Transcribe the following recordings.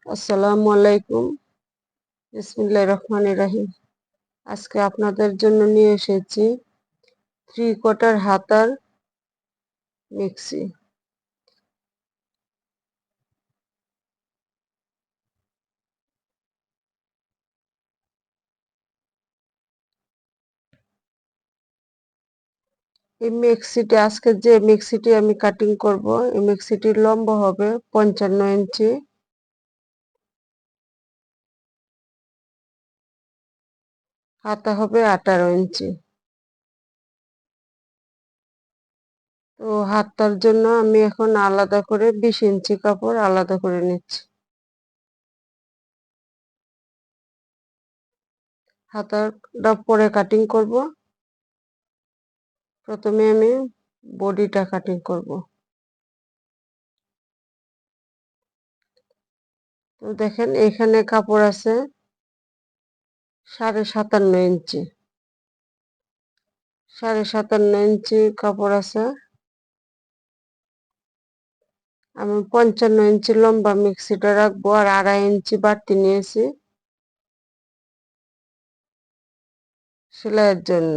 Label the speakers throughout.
Speaker 1: আসসালামু আলাইকুম। বিসমিল্লাহির রহমানির রহিম। আজকে আপনাদের জন্য নিয়ে এসেছি 3/4 হাতার মিক্সি। এই মিক্সিটি আজকে যে মিক্সিটি আমি কাটিং করব, এই মিক্সিটির লম্বা হবে 55 ইঞ্চি, হাতা হবে 18 ইঞ্চি। তো হাতার জন্য আমি এখন আলাদা করে 20 ইঞ্চি কাপড় আলাদা করে নিচ্ছি। হাতাটা পরে কাটিং করব। প্রথমে আমি বডিটা কাটিং করব। তো দেখেন এখানে কাপড় আছে 57.5 ইঞ্চি। 57.5 ইঞ্চি কাপড় আছে। আমি 55 ইঞ্চি লম্বা মিক্সিটা রাখবো, আর 2.5 ইঞ্চি বাড়তি নিয়েছি সেলাইয়ের জন্য।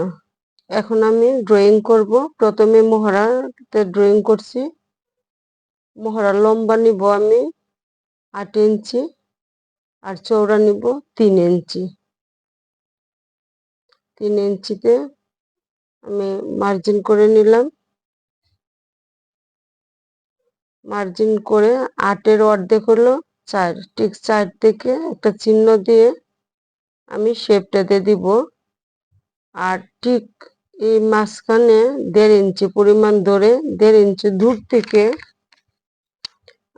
Speaker 1: এখন আমি ড্রয়িং করব। প্রথমে মোহরাতে ড্রয়িং করছি। মোহরা লম্বা নিব আমি 8 ইঞ্চি, আর চওড়া নিব 3 ইঞ্চি। 3 ইঞ্চিতে আমি মার্জিন করে নিলাম। মার্জিন করে 8-এর অর্ধেক হলো 4, ঠিক 4 থেকে একটা চিহ্ন দিয়ে আমি শেপটা দিয়ে দিব। আর ঠিক এই মাঝখানে 1.5 ইঞ্চি পরিমাণ ধরে 1.5 ইঞ্চি দূর থেকে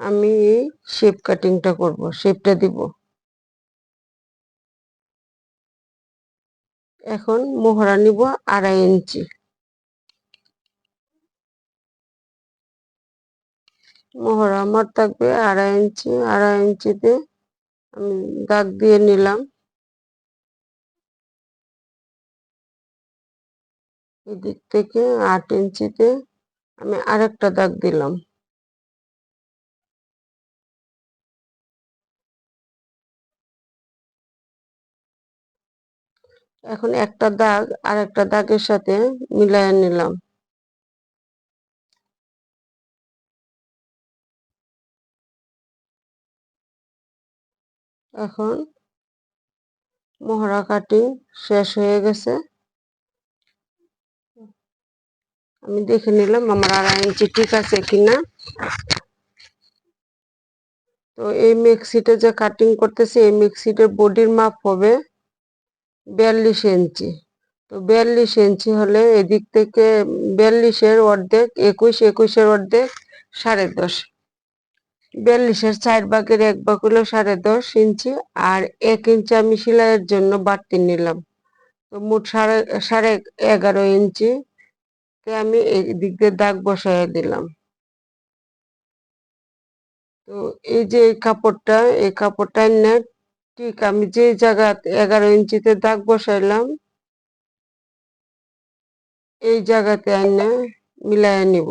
Speaker 1: আমি এই শেপ কাটিংটা করব, শেপটা দিব। এখন মোহরা নিব 2.5 ইঞ্চি। মোহরা আমার থাকবে 2.5 ইঞ্চি। 2.5 ইঞ্চিতে আমি দাগ দিয়ে নিলাম। এদিক থেকে 8 ইঞ্চিতে আমি আরেকটা দাগ দিলাম। এখন একটা দাগ আর একটা দাগের সাথে মিলাইয়া নিলাম। এখন মোহরা কাটিং শেষ হয়ে গেছে। আমি দেখে নিলাম আমার 2.5 ইঞ্চি ঠিক আছে কিনা। তো এই মিক্সিটা যে কাটিং করতেছি, এই মিক্সিটার বডির মাপ হবে 42 ইঞ্চি। তো 42 ইঞ্চি হলে এদিক থেকে 42-এর অর্ধেক 21, 21-এর অর্ধেক 10.5। 42-এর 4 ভাগের 1 ভাগ হলো 10.5 ইঞ্চি। আর 1 ইঞ্চি আমি সেলাইয়ের জন্য বাড়তি নিলাম। তো মোট 11.5 ইঞ্চি আমি এই দিক দিয়ে দাগ বসাইয়া দিলাম। তো এই যে এই কাপড়টা না, ঠিক আমি যে জায়গা 11 ইঞ্চিতে দাগ বসাইলাম এই জায়গাতে আইনা মিলাইয়া নিব।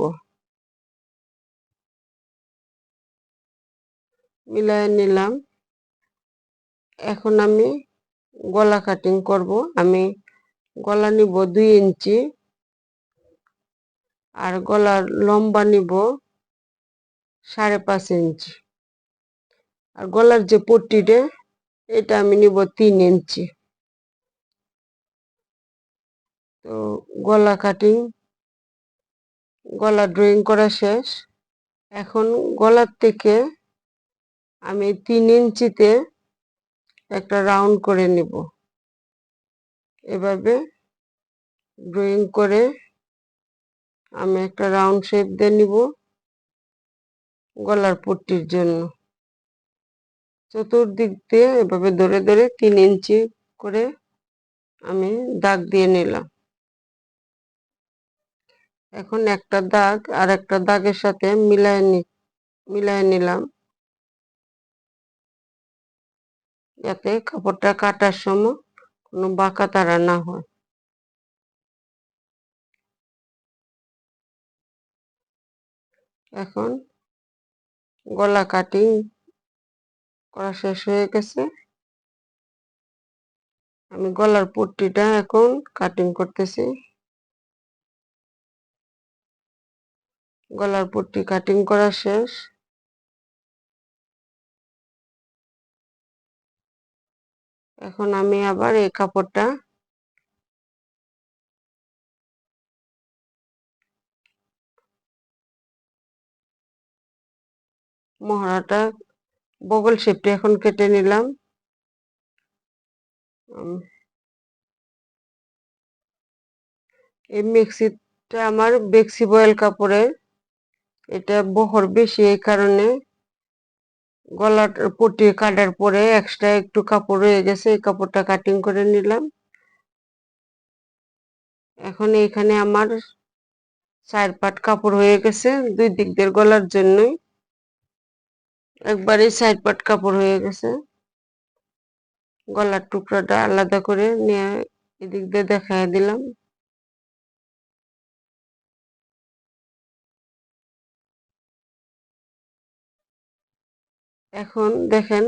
Speaker 1: মিলাইয়া নিলাম। এখন আমি গলা কাটিং করব। আমি গলা নিব 2 ইঞ্চি, আর গলার লম্বা নিব 5.5 ইঞ্চি। আর গলার যে পট্টিটা এটা আমি নিব 3 ইঞ্চি। তো গলা ড্রয়িং করা শেষ। এখন গলার থেকে আমি 3 ইঞ্চিতে একটা রাউন্ড করে নিব। এভাবে ড্রয়িং করে আমি একটা রাউন্ড শেপ দিয়ে নিব গলার পট্টির জন্য। চতুর্দিক দিয়ে এভাবে ধরে ধরে 3 ইঞ্চি করে আমি দাগ দিয়ে নিলাম। এখন একটা দাগ আর একটা দাগের সাথে মিলাই নিলাম, যাতে কাপড়টা কাটার সময় কোনো বাঁকা তারা না হয়। এখন গলা কাটিং করা শেষ হয়ে গেছে। আমি গলার পট্টিটা এখন কাটিং করতেছি। গলার পট্টি কাটিং করা শেষ। এখন আমি আবার এই কাপড়টা মহড়াটা বগল শেপটা এখন কেটে নিলাম। এই মেক্সিটা আমার বেক্সি বয়েল কাপড়ের, এটা বহর বেশি, এই কারণে গলার পট্টি কাটার পরে এক্সট্রা একটু কাপড় রয়ে গেছে, এই কাপড়টা কাটিং করে নিলাম। এখন এখানে আমার 4 পাট কাপড় হয়ে গেছে, দুই দিক দিয়ে গলার জন্যই একবারে 4 পাট কাপড় হয়ে গেছে। গলার টুকরাটা আলাদা করে নিয়ে এদিক দিয়ে দেখায় দিলাম। এখন দেখেন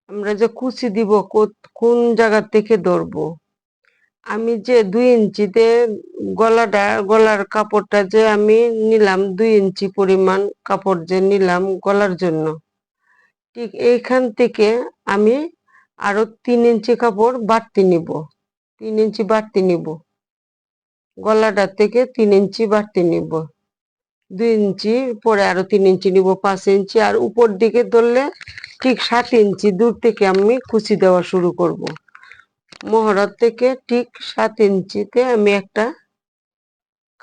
Speaker 1: আমরা যে কুচি দিব কোন জায়গা থেকে ধরবো। আমি যে 2 ইঞ্চিতে গলার কাপড়টা যে আমি নিলাম, 2 ইঞ্চি পরিমাণ কাপড় যে নিলাম গলার জন্য, ঠিক এইখান থেকে আমি আরো 3 ইঞ্চি কাপড় বাড়তি নিব। 3 ইঞ্চি বাড়তি নিব, গলাটা থেকে 3 ইঞ্চি বাড়তি নিব। 2 ইঞ্চি পরে আরো 3 ইঞ্চি নিব, 5 ইঞ্চি। আর উপর দিকে ধরলে ঠিক 7 ইঞ্চি দূর থেকে আমি কুচি দেওয়া শুরু করব। মহড়ার থেকে ঠিক 7 ইঞ্চিতে আমি একটা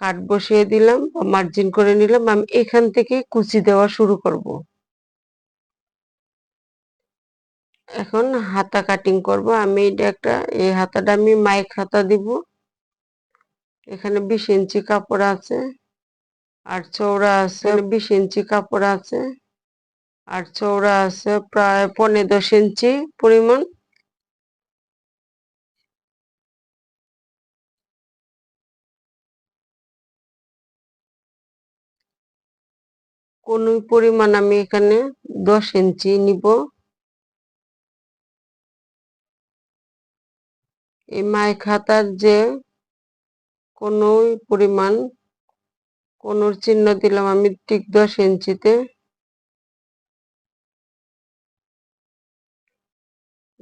Speaker 1: কাট বসিয়ে দিলাম বা মার্জিন করে নিলাম। আমি এখান থেকে কুচি দেওয়া শুরু করব। এখন হাতা কাটিং করব। আমি এই হাতাটা আমি মাইক হাতা দিব। এখানে 20 ইঞ্চি কাপড় আছে আর চওড়া আছে 20 ইঞ্চি কাপড় আছে আর চওড়া আছে প্রায় 15-10 ইঞ্চি পরিমাণ। কোন পরিমাণ আমি এখানে 10 ইঞ্চি নিব। এই মাইক হাতার যে কোন পরিমাণ, কোনোর চিহ্ন দিলাম আমি ঠিক 10 ইঞ্চিতে।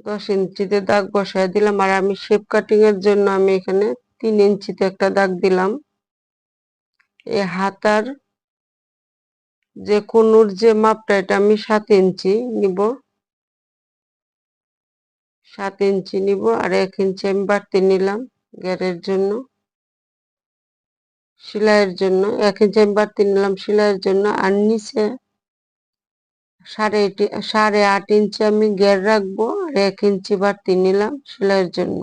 Speaker 1: 10 ইঞ্চিতে দাগ বসায় দিলাম। আর আমি শেপ কাটিং এর জন্য আমি এখানে 3 ইঞ্চিতে একটা দাগ দিলাম। এই হাতার যে কোনোর যে মাপটা, এটা আমি 7 ইঞ্চি নিব। 7 ইঞ্চি নিব আর 1 ইঞ্চি আমি বাড়তি নিলাম ঘেরের জন্য, সেলাইয়ের জন্য 1 ইঞ্চি আমি বাড়তি নিলাম সেলাইয়ের জন্য। আর নিচে 8.5 ইঞ্চি আমি ঘের রাখবো আর 1 ইঞ্চি বাড়তি নিলাম সেলাইয়ের জন্য।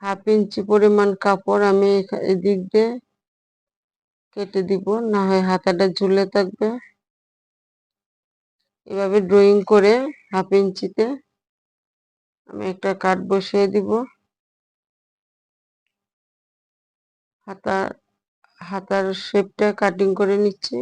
Speaker 1: 1/2 ইঞ্চি পরিমাণ কাপড় আমি এদিক দিয়ে কেটে দিব, না হয় হাতাটা ঝুলে থাকবে। এভাবে ড্রয়িং করে 1/2 ইঞ্চিতে আমি একটা কাট বসিয়ে দিব। হাতার শেপটা কাটিং করে নিচ্ছি।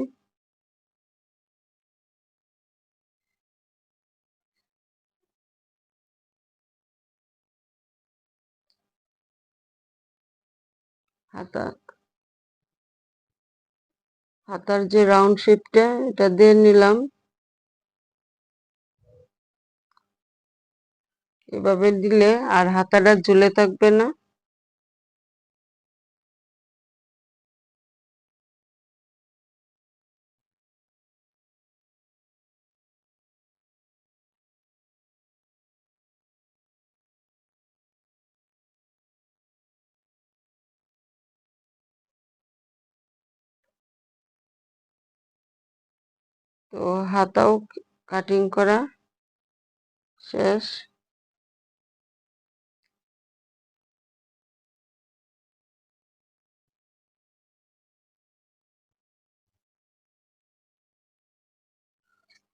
Speaker 1: হাতার যে রাউন্ড শেপটা, এটা দিয়ে নিলাম। এভাবে দিলে আর হাতাটা ঝুলে থাকবে না। তো হাতাও কাটিং করা শেষ।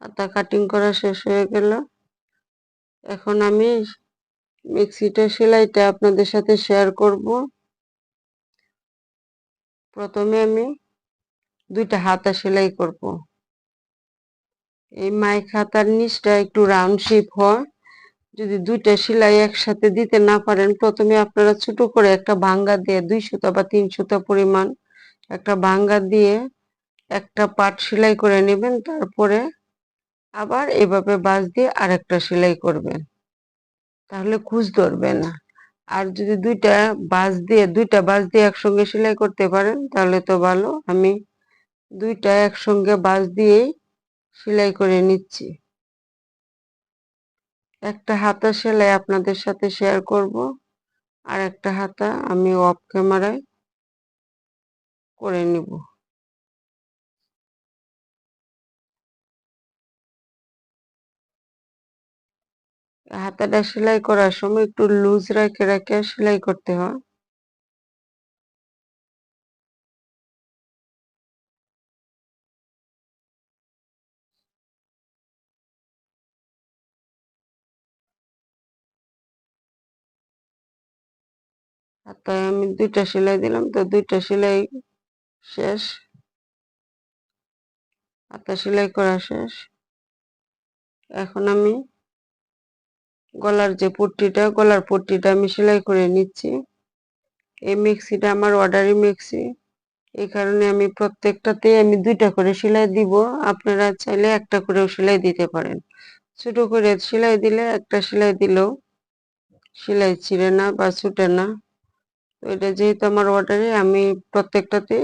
Speaker 1: হাতা কাটিং করা শেষ হয়ে গেল। এখন আমি মেক্সিটা সেলাইটা আপনাদের সাথে শেয়ার করব। প্রথমে আমি 2টা হাতা সেলাই করব। এই মাইক হাতার নিচটা একটু রাউন্ড শেপ হয়। যদি দুইটা সেলাই একসাথে দিতে না পারেন, প্রথমে আপনারা ছোট করে একটা ভাঙ্গা দিয়ে 2 সুতা বা 3 সুতা পরিমাণ একটা ভাঙ্গা দিয়ে একটা পাট সেলাই করে নেবেন। তারপরে আবার এভাবে বাঁশ দিয়ে আরেকটা সেলাই করবেন, তাহলে কুঁচ ধরবে না। আর যদি দুইটা বাঁশ দিয়ে একসঙ্গে সেলাই করতে পারেন তাহলে তো ভালো। আমি দুইটা একসঙ্গে বাঁশ দিয়েই সেলাই করে নিচ্ছি। একটা হাতা সেলাই আপনাদের সাথে শেয়ার করব, আর একটা হাতা আমি অফ ক্যামেরায় করে নিব। হাতাটা সেলাই করার সময় একটু লুজ রেখে রেখে সেলাই করতে হয়। হাতায় আমি দুইটা সেলাই দিলাম, তো দুইটা সেলাই শেষ, হাতা সেলাই করা শেষ। এখন আমি গলার পট্টিটা আমি সেলাই করে নিচ্ছি। এই মেক্সিটা আমার অর্ডারি মেক্সি, এই কারণে আমি প্রত্যেকটাতে আমি দুইটা করে সেলাই দিব। আপনারা চাইলে একটা করেও সেলাই দিতে পারেন। ছোট করে সেলাই দিলে একটা সেলাই দিলেও সেলাই ছিঁড়ে না বা ছুটে না। তো এটা যেহেতু আমার অর্ডারে, আমি প্রত্যেকটাতে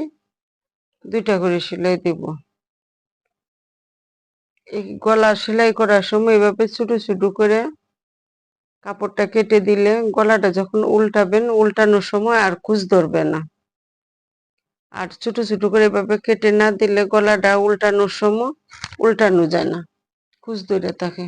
Speaker 1: দুইটা করে সেলাই দিব। এই গলা সেলাই করার সময় এভাবে ছোট ছোট করে কাপড়টা কেটে দিলে গলাটা যখন উল্টাবেন, উল্টানোর সময় আর কুঁচ ধরবে না। আর ছোট ছোট করে এভাবে কেটে না দিলে গলাটা উল্টানোর সময় উল্টানো যায় না, কুঁচ ধরে থাকে।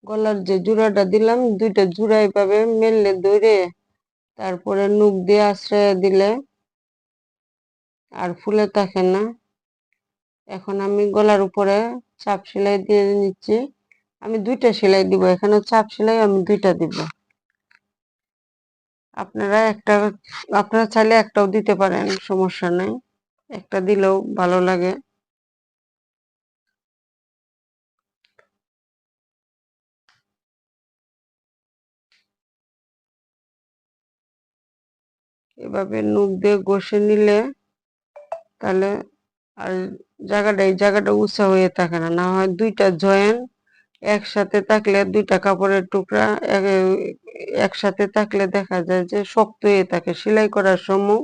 Speaker 1: গলার যে জোড়াটা দিলাম, দুইটা জোড়া এভাবে মেললে ধরে তারপরে নূক দিয়ে আশ্রয় দিলে আর ফুলে থাকে না। এখন আমি গলার উপরে চাপ সেলাই দিয়ে নিচ্ছি। আমি দুইটা সেলাই দিব, এখানে চাপ সেলাই আমি দুইটা দিব। আপনারা একটা আপনারা চাইলে একটাও দিতে পারেন, সমস্যা নেই, একটা দিলেও ভালো লাগে। এভাবে নূক দিয়ে ঘষে নিলে তাহলে আর এই জায়গাটা উঁচা হয়ে থাকে না। না হয় দুইটা জয়েন একসাথে থাকলে, দুইটা কাপড়ের টুকরা একসাথে থাকলে দেখা যায় যে শক্ত হয়ে থাকে, সেলাই করার সময়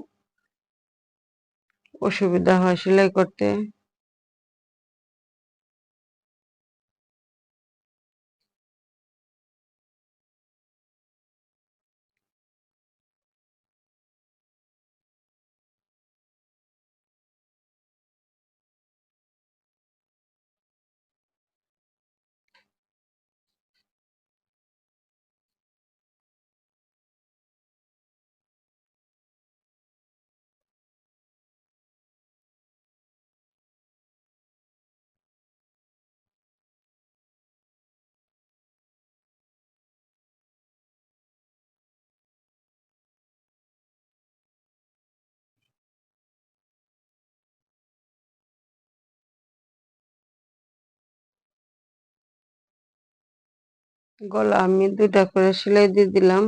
Speaker 1: অসুবিধা হয় সেলাই করতে। গলা আমি দুইটা করে সেলাই দিয়ে দিলাম।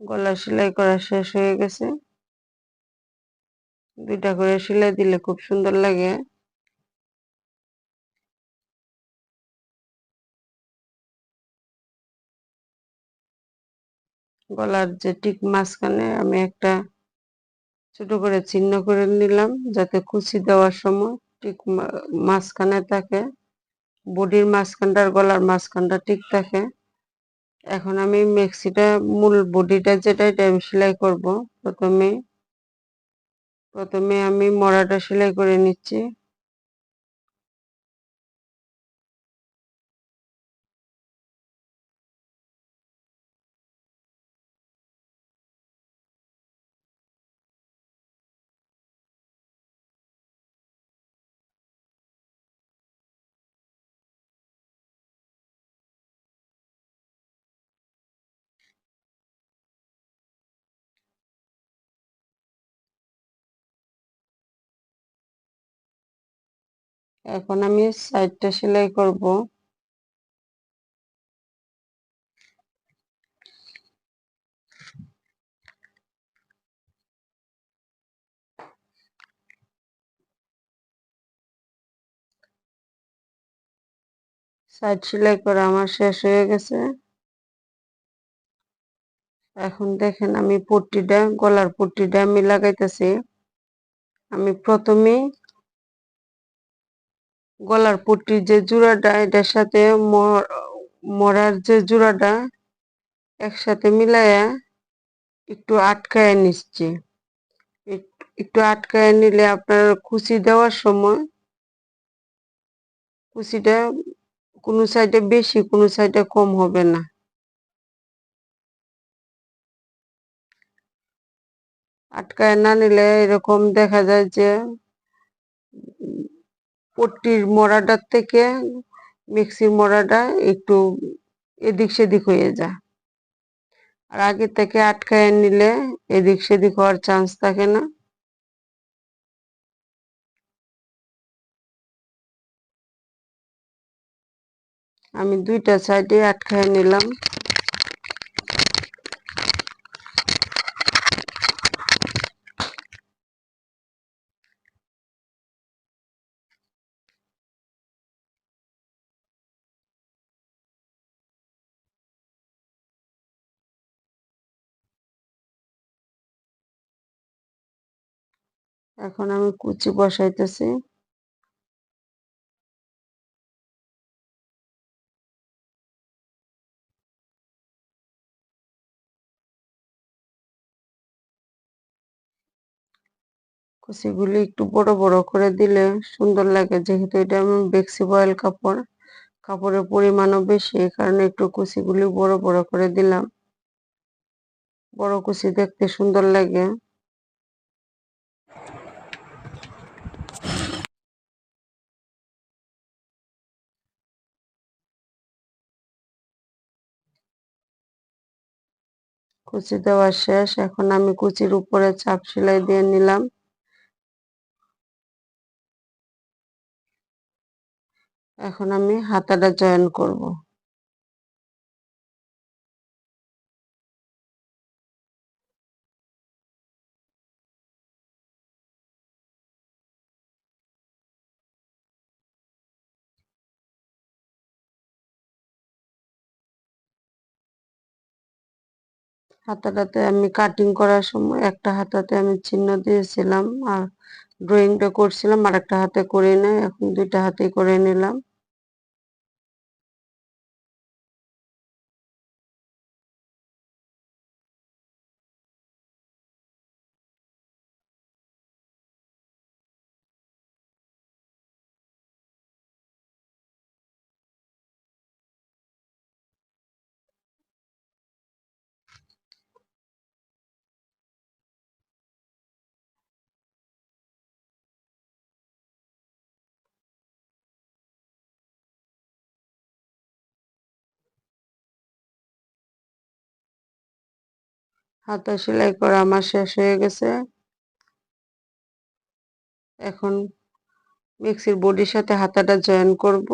Speaker 1: গলা সেলাই করা শেষ হয়ে গেছে। দুইটা করে সেলাই দিলে খুব সুন্দর লাগে। গলার যে ঠিক মাঝখানে আমি একটা ছোট করে চিহ্ন করে নিলাম, যাতে কুচি দেওয়ার সময় ঠিক মাঝখানে থাকে। বডির মাঝখানটা আর গলার মাঝখানটা ঠিক থাকে। এখন আমি মেক্সিটা, মূল বডিটা যেটা, এটা আমি সেলাই করব। প্রথমে প্রথমে আমি মরাটা সেলাই করে নিচ্ছি। এখন আমি সাইডটা সেলাই করব। সাইড সেলাই করা আমার শেষ হয়ে গেছে। এখন দেখেন আমি পট্টিটা, গলার পট্টিটা আমি লাগাইতেছি। আমি প্রথমেই গলার পট্টির যে জোড়াটা, এটার সাথে মরার যে জোড়াটা একসাথে মিলাইয়া একটু আটকায় নিচ্ছি। একটু আটকায় নিলে আপনার কুচি দেওয়ার সময় কুচিটা কোনো সাইডে বেশি কোনো সাইডে কম হবে না। আটকায় না নিলে এরকম দেখা যায় যে পট্টির মরাটার থেকে মিক্সির মরাটা একটু এদিক সেদিক হয়ে যায়। আর আগে থেকে আটকায় নিলে এদিক সেদিক হওয়ার চান্স থাকে না। আমি দুইটা সাইডে আটকায় নিলাম। এখন আমি কুচি বসাইতেছি। কুচিগুলি একটু বড় বড় করে দিলে সুন্দর লাগে, যেহেতু এটা আমি বেক্সি বয়েল কাপড়, কাপড়ের পরিমাণও বেশি, এই কারণে একটু কুচিগুলি বড় বড় করে দিলাম। বড় কুচি দেখতে সুন্দর লাগে। কুচি দেওয়া শেষ। এখন আমি কুচির উপরে চাপ সেলাই দিয়ে নিলাম। এখন আমি হাতাটা জয়েন করব। হাতাটাতে আমি কাটিং করার সময় একটা হাতাতে আমি চিহ্ন দিয়েছিলাম আর ড্রয়িংটা করছিলাম, আর একটা হাতে করে নেই। এখন দুইটা হাতে করে নিলাম। হাতা সেলাই করা আমার শেষ হয়ে গেছে। এখন মিক্সির বডির সাথে হাতাটা জয়েন করব।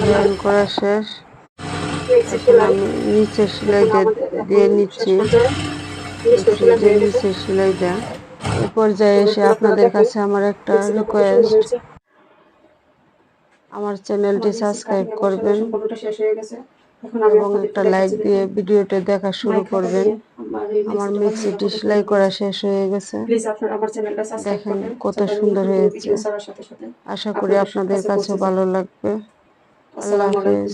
Speaker 1: জয়েন করা শেষ। এখন আমি নিচের সেলাইটা দিয়ে নিচ্ছি, নিচের সেলাইটা। এই পর্যায়ে এসে আপনাদের কাছে আমার একটা রিকোয়েস্ট, আমার চ্যানেলটি সাবস্ক্রাইব করবেন এবং একটা লাইক দিয়ে ভিডিওটি দেখা শুরু করবেন। আমার মিক্সিটি সেলাই করা শেষ হয়ে গেছে। দেখেন কত সুন্দর হয়েছে। আশা করি আপনাদের কাছে ভালো লাগবে। আল্লাহ হাফেজ।